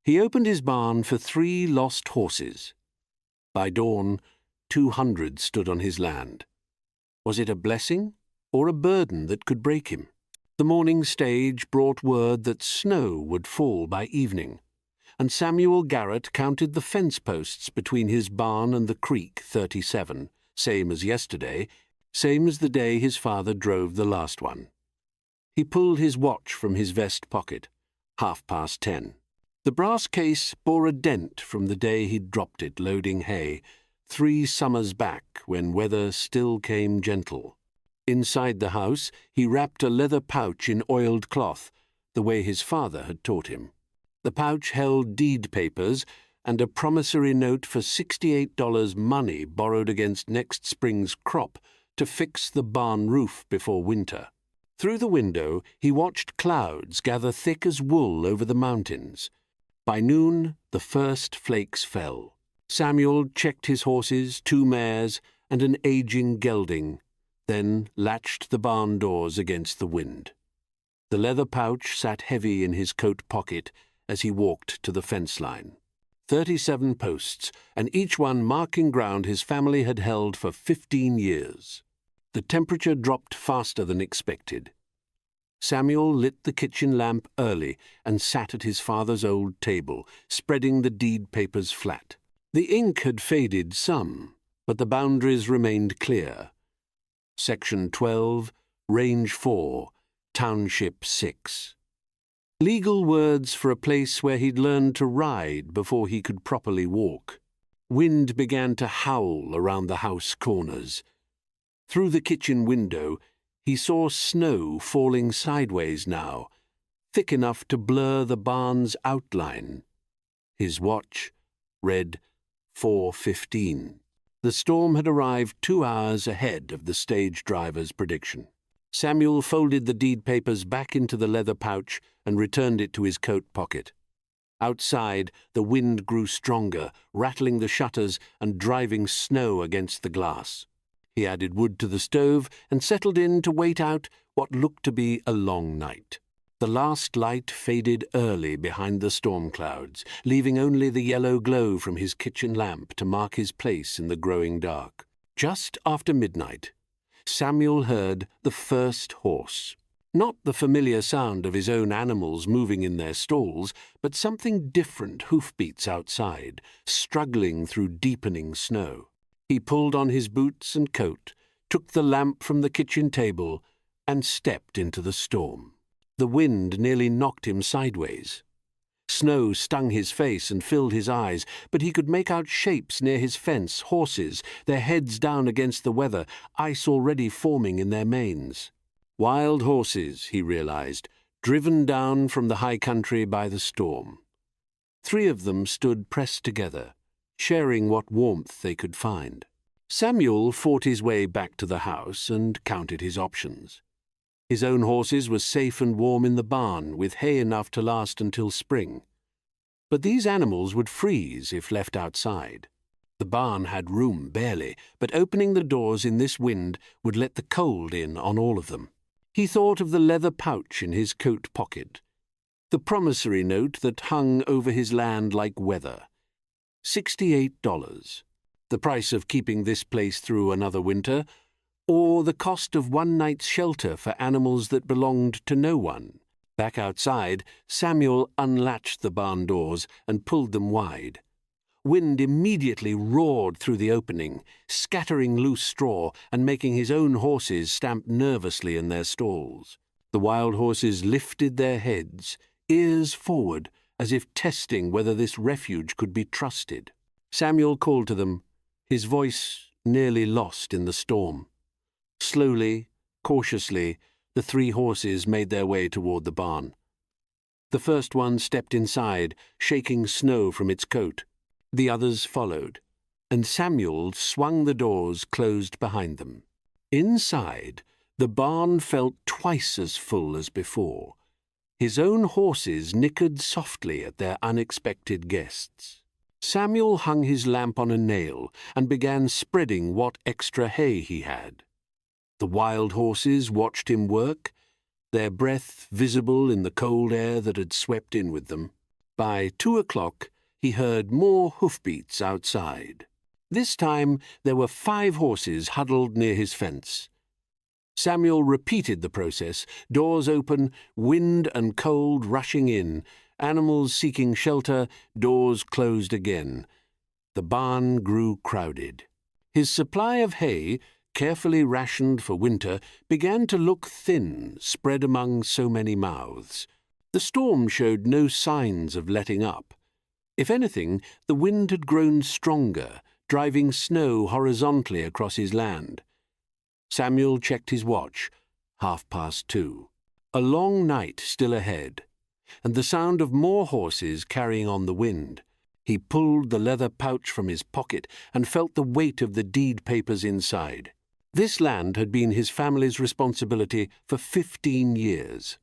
He opened his barn for 3 lost horses. By dawn, 200 stood on his land. Was it a blessing or a burden that could break him? The morning stage brought word that snow would fall by evening, and Samuel Garrett counted the fence posts between his barn and the creek, 37, same as yesterday, same as the day his father drove the last one. He pulled his watch from his vest pocket, 10:30. The brass case bore a dent from the day he'd dropped it loading hay, 3 summers back when weather still came gentle. Inside the house, he wrapped a leather pouch in oiled cloth, the way his father had taught him. The pouch held deed papers and a promissory note for $68 money borrowed against next spring's crop to fix the barn roof before winter. Through the window, he watched clouds gather thick as wool over the mountains. By noon, the first flakes fell. Samuel checked his horses, 2 mares, and an aging gelding, then latched the barn doors against the wind. The leather pouch sat heavy in his coat pocket as he walked to the fence line. 37 posts, and each one marking ground his family had held for 15 years. The temperature dropped faster than expected. Samuel lit the kitchen lamp early and sat at his father's old table, spreading the deed papers flat. The ink had faded some, but the boundaries remained clear. Section 12, Range 4, Township 6. Legal words for a place where he'd learned to ride before he could properly walk. Wind began to howl around the house corners. Through the kitchen window, he saw snow falling sideways now, thick enough to blur the barn's outline. His watch read 4:15. The storm had arrived 2 hours ahead of the stage driver's prediction. Samuel folded the deed papers back into the leather pouch and returned it to his coat pocket. Outside, the wind grew stronger, rattling the shutters and driving snow against the glass. He added wood to the stove and settled in to wait out what looked to be a long night. The last light faded early behind the storm clouds, leaving only the yellow glow from his kitchen lamp to mark his place in the growing dark. Just after midnight, Samuel heard the first horse. Not the familiar sound of his own animals moving in their stalls, but something different hoofbeats outside, struggling through deepening snow. He pulled on his boots and coat, took the lamp from the kitchen table, and stepped into the storm. The wind nearly knocked him sideways. Snow stung his face and filled his eyes, but he could make out shapes near his fence, horses, their heads down against the weather, ice already forming in their manes. Wild horses, he realized, driven down from the high country by the storm. 3 of them stood pressed together, sharing what warmth they could find. Samuel fought his way back to the house and counted his options. His own horses were safe and warm in the barn, with hay enough to last until spring. But these animals would freeze if left outside. The barn had room, barely, but opening the doors in this wind would let the cold in on all of them. He thought of the leather pouch in his coat pocket, the promissory note that hung over his land like weather. $68, the price of keeping this place through another winter, or the cost of one night's shelter for animals that belonged to no one. Back outside, Samuel unlatched the barn doors and pulled them wide. Wind immediately roared through the opening, scattering loose straw and making his own horses stamp nervously in their stalls. The wild horses lifted their heads, ears forward, as if testing whether this refuge could be trusted. Samuel called to them, his voice nearly lost in the storm. Slowly, cautiously, the 3 horses made their way toward the barn. The first one stepped inside, shaking snow from its coat. The others followed, and Samuel swung the doors closed behind them. Inside, the barn felt twice as full as before. His own horses nickered softly at their unexpected guests. Samuel hung his lamp on a nail and began spreading what extra hay he had. The wild horses watched him work, their breath visible in the cold air that had swept in with them. By 2 o'clock, he heard more hoofbeats outside. This time there were 5 horses huddled near his fence. Samuel repeated the process, doors open, wind and cold rushing in, animals seeking shelter, doors closed again. The barn grew crowded. His supply of hay, carefully rationed for winter, began to look thin, spread among so many mouths. The storm showed no signs of letting up. If anything, the wind had grown stronger, driving snow horizontally across his land. Samuel checked his watch. 2:30. A long night still ahead, and the sound of more horses carrying on the wind. He pulled the leather pouch from his pocket and felt the weight of the deed papers inside. This land had been his family's responsibility for 15 years.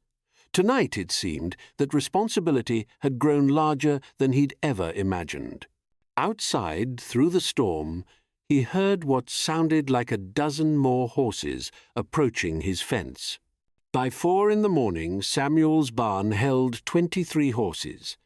Tonight it seemed that responsibility had grown larger than he'd ever imagined. Outside, through the storm, he heard what sounded like a dozen more horses approaching his fence. By 4 in the morning, Samuel's barn held 23 horses.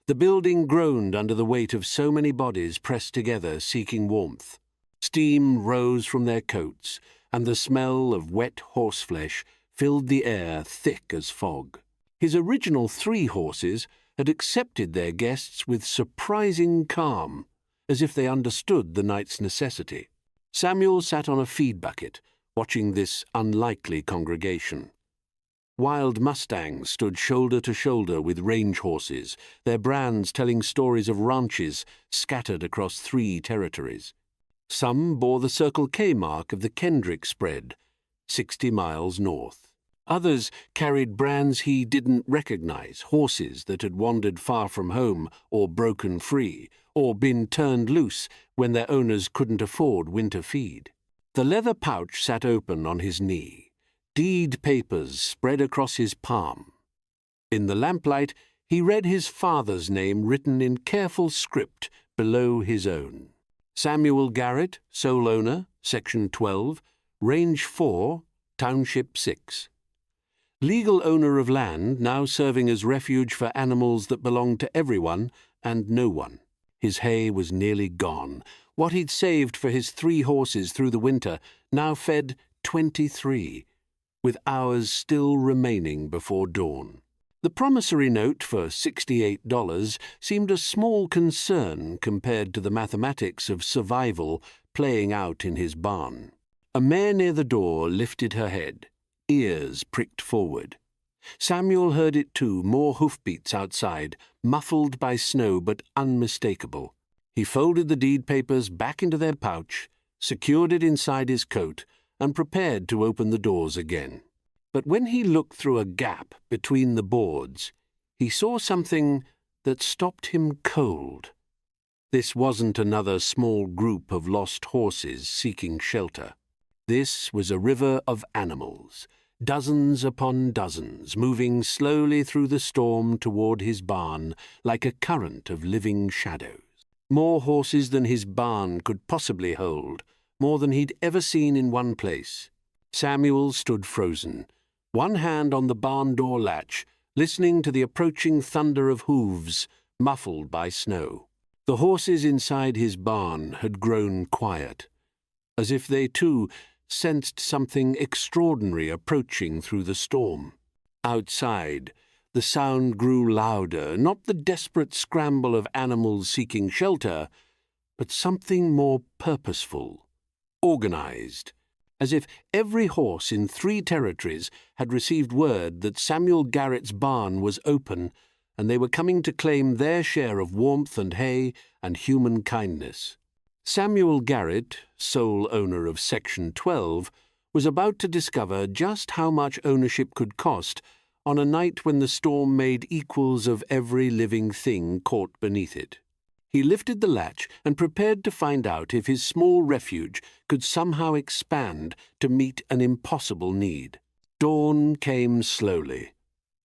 The building groaned under the weight of so many bodies pressed together seeking warmth. Steam rose from their coats, and the smell of wet horseflesh filled the air thick as fog. His original 3 horses had accepted their guests with surprising calm, as if they understood the night's necessity. Samuel sat on a feed bucket, watching this unlikely congregation. Wild mustangs stood shoulder to shoulder with range horses, their brands telling stories of ranches scattered across 3 territories. Some bore the Circle K mark of the Kendrick spread, 60 miles north. Others carried brands he didn't recognize, horses that had wandered far from home or broken free, or been turned loose when their owners couldn't afford winter feed. The leather pouch sat open on his knee, deed papers spread across his palm. In the lamplight, he read his father's name written in careful script below his own. Samuel Garrett, sole owner, Section 12, Range 4, Township 6. Legal owner of land, now serving as refuge for animals that belonged to everyone and no one. His hay was nearly gone. What he'd saved for his 3 horses through the winter now fed 23, with hours still remaining before dawn. The promissory note for $68 seemed a small concern compared to the mathematics of survival playing out in his barn. A mare near the door lifted her head, ears pricked forward. Samuel heard it too, more hoofbeats outside, muffled by snow but unmistakable. He folded the deed papers back into their pouch, secured it inside his coat, and prepared to open the doors again. But when he looked through a gap between the boards, he saw something that stopped him cold. This wasn't another small group of lost horses seeking shelter. This was a river of animals, dozens upon dozens, moving slowly through the storm toward his barn like a current of living shadows. More horses than his barn could possibly hold, more than he'd ever seen in one place. Samuel stood frozen, one hand on the barn door latch, listening to the approaching thunder of hooves, muffled by snow. The horses inside his barn had grown quiet, as if they too sensed something extraordinary approaching through the storm. Outside, the sound grew louder, not the desperate scramble of animals seeking shelter, but something more purposeful, organized, as if every horse in 3 territories had received word that Samuel Garrett's barn was open and they were coming to claim their share of warmth and hay and human kindness. Samuel Garrett, sole owner of Section 12, was about to discover just how much ownership could cost on a night when the storm made equals of every living thing caught beneath it. He lifted the latch and prepared to find out if his small refuge could somehow expand to meet an impossible need. Dawn came slowly,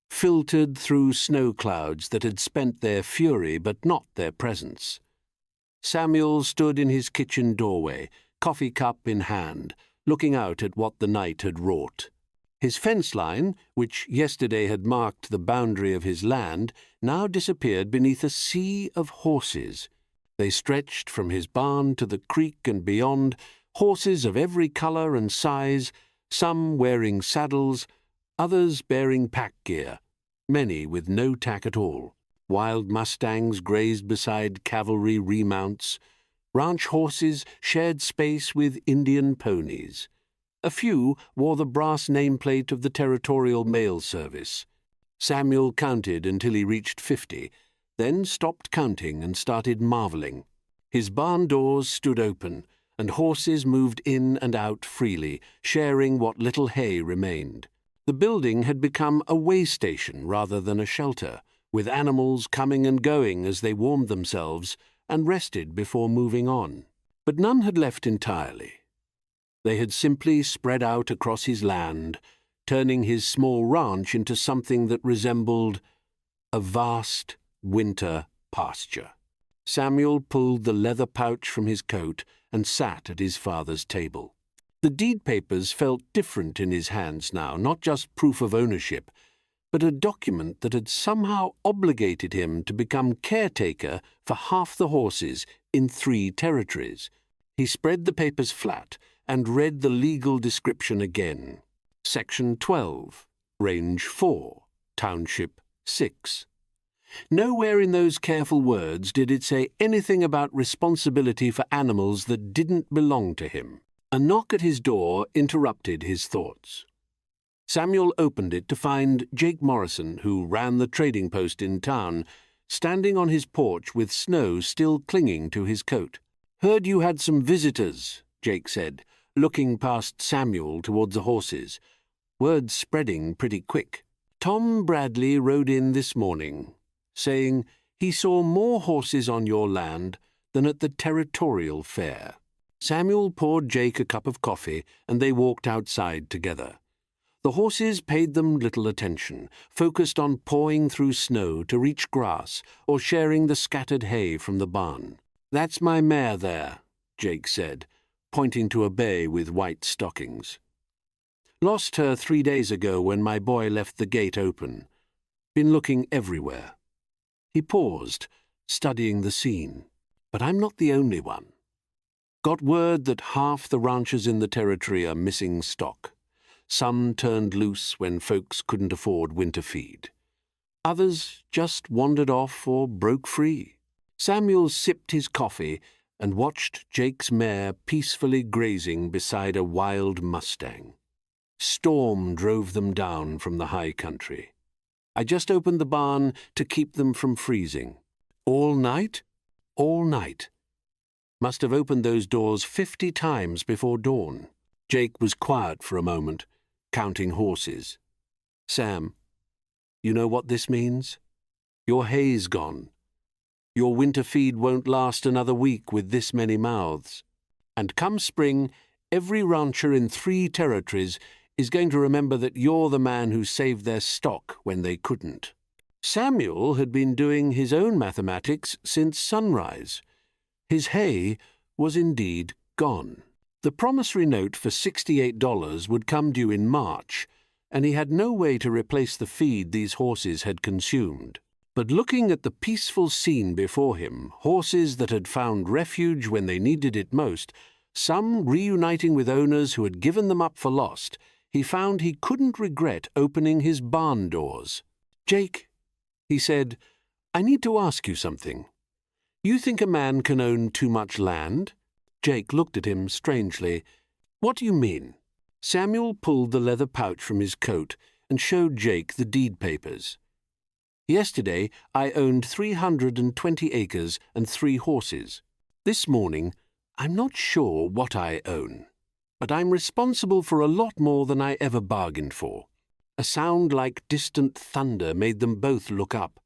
filtered through snow clouds that had spent their fury but not their presence. Samuel stood in his kitchen doorway, coffee cup in hand, looking out at what the night had wrought. His fence line, which yesterday had marked the boundary of his land, now disappeared beneath a sea of horses. They stretched from his barn to the creek and beyond, horses of every colour and size, some wearing saddles, others bearing pack gear, many with no tack at all. Wild mustangs grazed beside cavalry remounts. Ranch horses shared space with Indian ponies. A few wore the brass nameplate of the Territorial Mail Service. Samuel counted until he reached 50, then stopped counting and started marvelling. His barn doors stood open, and horses moved in and out freely, sharing what little hay remained. The building had become a way station rather than a shelter, with animals coming and going as they warmed themselves and rested before moving on. But none had left entirely. They had simply spread out across his land, turning his small ranch into something that resembled a vast winter pasture. Samuel pulled the leather pouch from his coat and sat at his father's table. The deed papers felt different in his hands now, not just proof of ownership, but a document that had somehow obligated him to become caretaker for half the horses in 3 territories. He spread the papers flat and read the legal description again. Section 12, Range 4, Township 6. Nowhere in those careful words did it say anything about responsibility for animals that didn't belong to him. A knock at his door interrupted his thoughts. Samuel opened it to find Jake Morrison, who ran the trading post in town, standing on his porch with snow still clinging to his coat. "Heard you had some visitors," Jake said, looking past Samuel towards the horses, words spreading pretty quick. "Tom Bradley rode in this morning, saying he saw more horses on your land than at the territorial fair." Samuel poured Jake a cup of coffee, and they walked outside together. The horses paid them little attention, focused on pawing through snow to reach grass or sharing the scattered hay from the barn. "That's my mare there," Jake said, pointing to a bay with white stockings. "Lost her 3 days ago when my boy left the gate open. Been looking everywhere." He paused, studying the scene. "But I'm not the only one. Got word that half the ranchers in the territory are missing stock. Some turned loose when folks couldn't afford winter feed. Others just wandered off or broke free." Samuel sipped his coffee and watched Jake's mare peacefully grazing beside a wild mustang. Storm drove them down from the high country. "I just opened the barn to keep them from freezing." "All night?" "All night. Must have opened those doors 50 times before dawn." Jake was quiet for a moment, counting horses. "Sam, you know what this means? Your hay's gone. Your winter feed won't last another week with this many mouths. And come spring, every rancher in 3 territories is going to remember that you're the man who saved their stock when they couldn't." Samuel had been doing his own mathematics since sunrise. His hay was indeed gone. The promissory note for $68 would come due in March, and he had no way to replace the feed these horses had consumed. But looking at the peaceful scene before him, horses that had found refuge when they needed it most, some reuniting with owners who had given them up for lost, he found he couldn't regret opening his barn doors. "Jake," he said, "I need to ask you something. You think a man can own too much land?" Jake looked at him strangely. "What do you mean?" Samuel pulled the leather pouch from his coat and showed Jake the deed papers. "Yesterday I owned 320 acres and 3 horses. This morning I'm not sure what I own, but I'm responsible for a lot more than I ever bargained for." A sound like distant thunder made them both look up.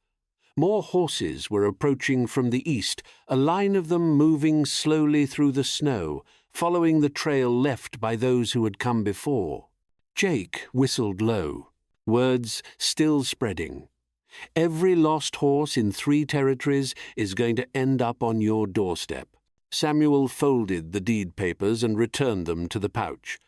More horses were approaching from the east, a line of them moving slowly through the snow, following the trail left by those who had come before. Jake whistled low, words still spreading. "Every lost horse in 3 territories is going to end up on your doorstep." Samuel folded the deed papers and returned them to the pouch.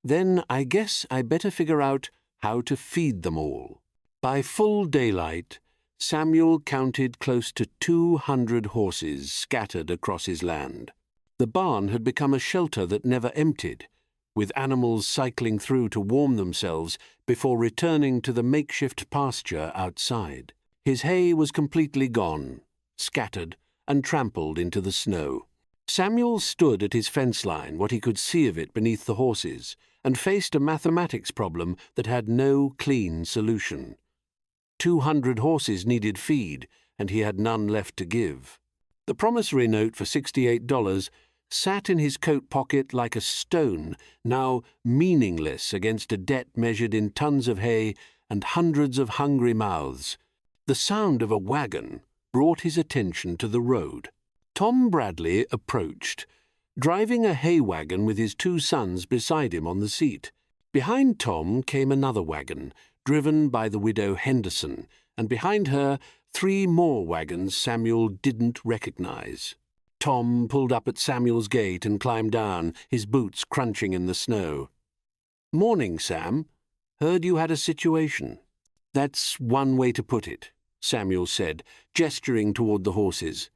"Then I guess I better figure out how to feed them all." By full daylight, Samuel counted close to 200 horses scattered across his land. The barn had become a shelter that never emptied, with animals cycling through to warm themselves before returning to the makeshift pasture outside. His hay was completely gone, scattered, and trampled into the snow. Samuel stood at his fence line, what he could see of it beneath the horses, and faced a mathematics problem that had no clean solution. 200 horses needed feed, and he had none left to give. The promissory note for $68 sat in his coat pocket like a stone, now meaningless against a debt measured in tons of hay and hundreds of hungry mouths. The sound of a wagon brought his attention to the road. Tom Bradley approached, driving a hay wagon with his 2 sons beside him on the seat. Behind Tom came another wagon, driven by the widow Henderson, and behind her 3 more wagons Samuel didn't recognize. Tom pulled up at Samuel's gate and climbed down, his boots crunching in the snow. "Morning, Sam. Heard you had a situation." "That's one way to put it," Samuel said, gesturing toward the horses.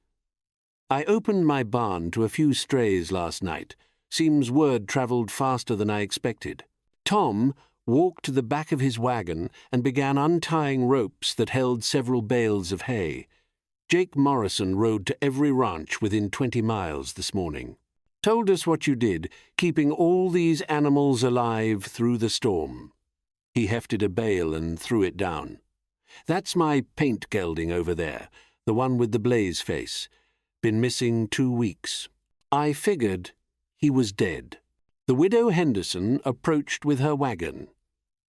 "I opened my barn to a few strays last night. Seems word travelled faster than I expected." Tom walked to the back of his wagon and began untying ropes that held several bales of hay. Jake Morrison rode to every ranch within 20 miles this morning. "Told us what you did, keeping all these animals alive through the storm." He hefted a bale and threw it down. "That's my paint gelding over there, the one with the blaze face. Been missing 2 weeks. I figured he was dead." The widow Henderson approached with her wagon.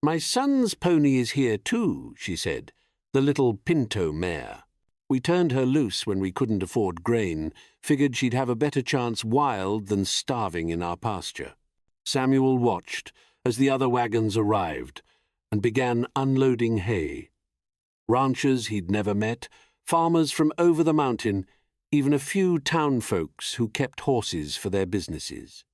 "My son's pony is here too," she said, "the little pinto mare. We turned her loose when we couldn't afford grain, figured she'd have a better chance wild than starving in our pasture." Samuel watched as the other wagons arrived and began unloading hay. Ranchers he'd never met, farmers from over the mountain, even a few town folks who kept horses for their businesses.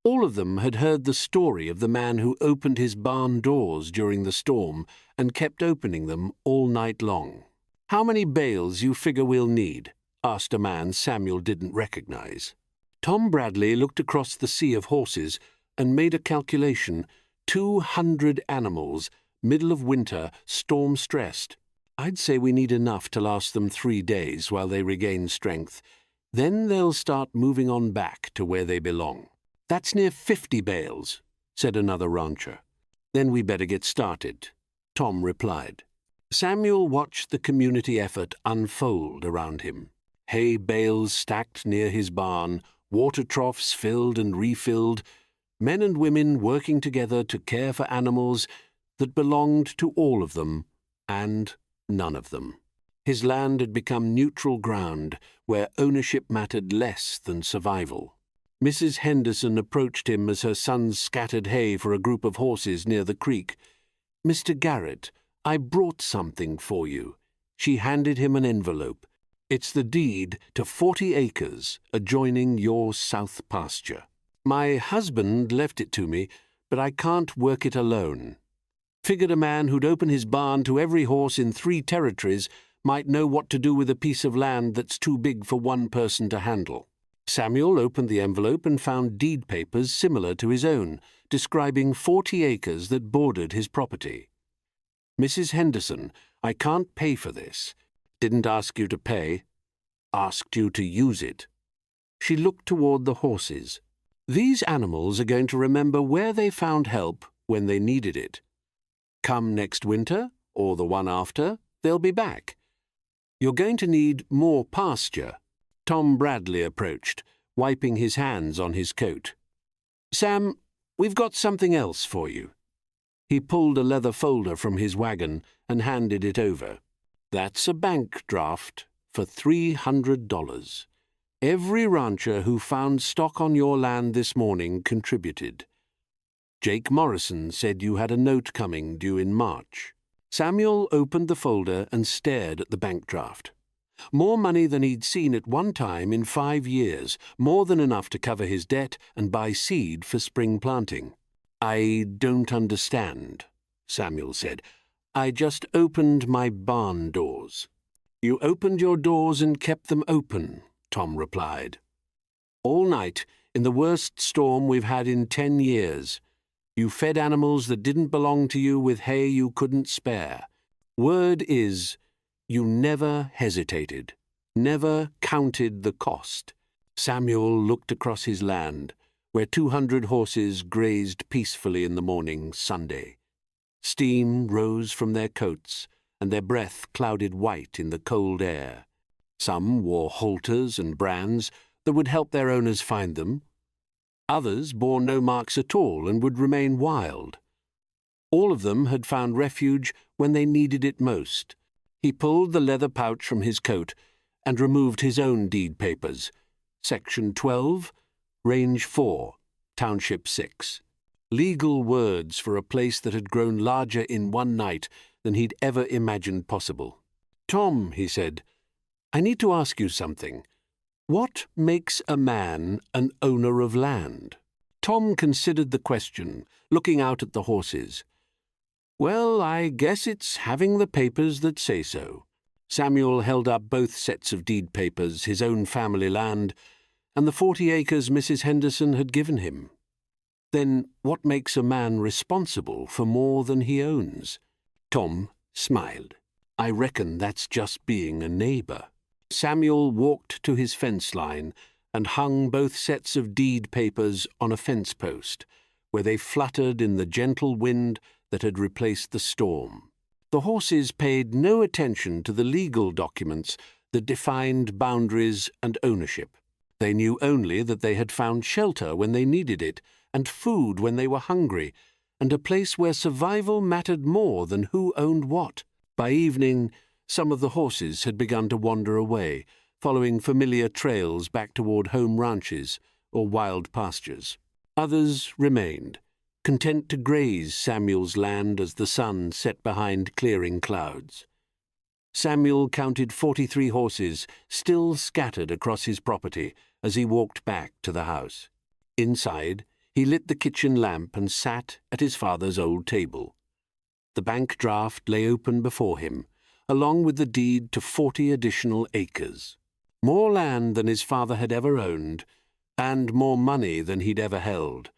All of them had heard the story of the man who opened his barn doors during the storm and kept opening them all night long. "How many bales you figure we'll need?" asked a man Samuel didn't recognize. Tom Bradley looked across the sea of horses and made a calculation. 200 animals, middle of winter, storm-stressed. "I'd say we need enough to last them 3 days while they regain strength. Then they'll start moving on back to where they belong." "That's near 50 bales," said another rancher. "Then we better get started," Tom replied. Samuel watched the community effort unfold around him. Hay bales stacked near his barn, water troughs filled and refilled, men and women working together to care for animals that belonged to all of them and none of them. His land had become neutral ground where ownership mattered less than survival. Mrs. Henderson approached him as her sons scattered hay for a group of horses near the creek. "Mr. Garrett, I brought something for you." She handed him an envelope. "It's the deed to 40 acres adjoining your south pasture. My husband left it to me, but I can't work it alone. Figured a man who'd open his barn to every horse in 3 territories might know what to do with a piece of land that's too big for one person to handle." Samuel opened the envelope and found deed papers similar to his own, describing 40 acres that bordered his property. "Mrs. Henderson, I can't pay for this. Didn't ask you to pay. Asked you to use it." She looked toward the horses. "These animals are going to remember where they found help when they needed it. Come next winter, or the one after, they'll be back. You're going to need more pasture." Tom Bradley approached, wiping his hands on his coat. "Sam, we've got something else for you." He pulled a leather folder from his wagon and handed it over. "That's a bank draft for $300. Every rancher who found stock on your land this morning contributed. Jake Morrison said you had a note coming due in March." Samuel opened the folder and stared at the bank draft. More money than he'd seen at one time in 5 years, more than enough to cover his debt and buy seed for spring planting. "I don't understand," Samuel said. "I just opened my barn doors." You opened your doors and kept them open, Tom replied. All night, in the worst storm we've had in 10 years, you fed animals that didn't belong to you with hay you couldn't spare. Word is, you never hesitated, never counted the cost. Samuel looked across his land, where 200 horses grazed peacefully in the morning Sunday. Steam rose from their coats, and their breath clouded white in the cold air. Some wore halters and brands that would help their owners find them. Others bore no marks at all and would remain wild. All of them had found refuge when they needed it most. He pulled the leather pouch from his coat and removed his own deed papers. Section 12, Range 4, Township 6. Legal words for a place that had grown larger in one night than he'd ever imagined possible. Tom, he said, I need to ask you something. What makes a man an owner of land? Tom considered the question, looking out at the horses. Well, I guess it's having the papers that say so. Samuel held up both sets of deed papers, his own family land, and the 40 acres Mrs. Henderson had given him. Then what makes a man responsible for more than he owns? Tom smiled. I reckon that's just being a neighbor. Samuel walked to his fence line and hung both sets of deed papers on a fence post, where they fluttered in the gentle wind that had replaced the storm. The horses paid no attention to the legal documents that defined boundaries and ownership. They knew only that they had found shelter when they needed it, and food when they were hungry, and a place where survival mattered more than who owned what. By evening, some of the horses had begun to wander away, following familiar trails back toward home ranches or wild pastures. Others remained, content to graze Samuel's land as the sun set behind clearing clouds. Samuel counted 43 horses still scattered across his property as he walked back to the house. Inside, he lit the kitchen lamp and sat at his father's old table. The bank draft lay open before him, along with the deed to 40 additional acres. More land than his father had ever owned, and more money than he'd ever held.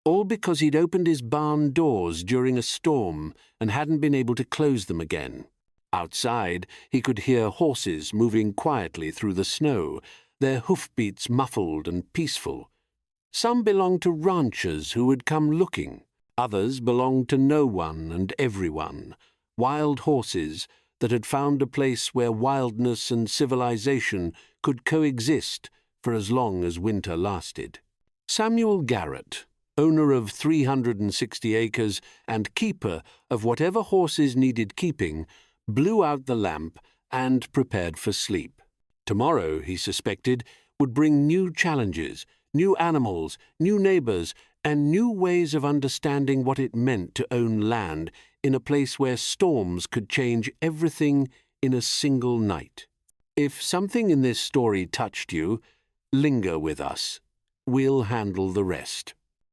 All because he'd opened his barn doors during a storm and hadn't been able to close them again. Outside, he could hear horses moving quietly through the snow, their hoofbeats muffled and peaceful. Some belonged to ranchers who had come looking. Others belonged to no one and everyone, wild horses that had found a place where wildness and civilization could coexist for as long as winter lasted. Samuel Garrett, owner of 360 acres and keeper of whatever horses needed keeping, blew out the lamp and prepared for sleep. Tomorrow, he suspected, would bring new challenges, new animals, new neighbors, and new ways of understanding what it meant to own land in a place where storms could change everything in a single night. If something in this story touched you, linger with us. We'll handle the rest.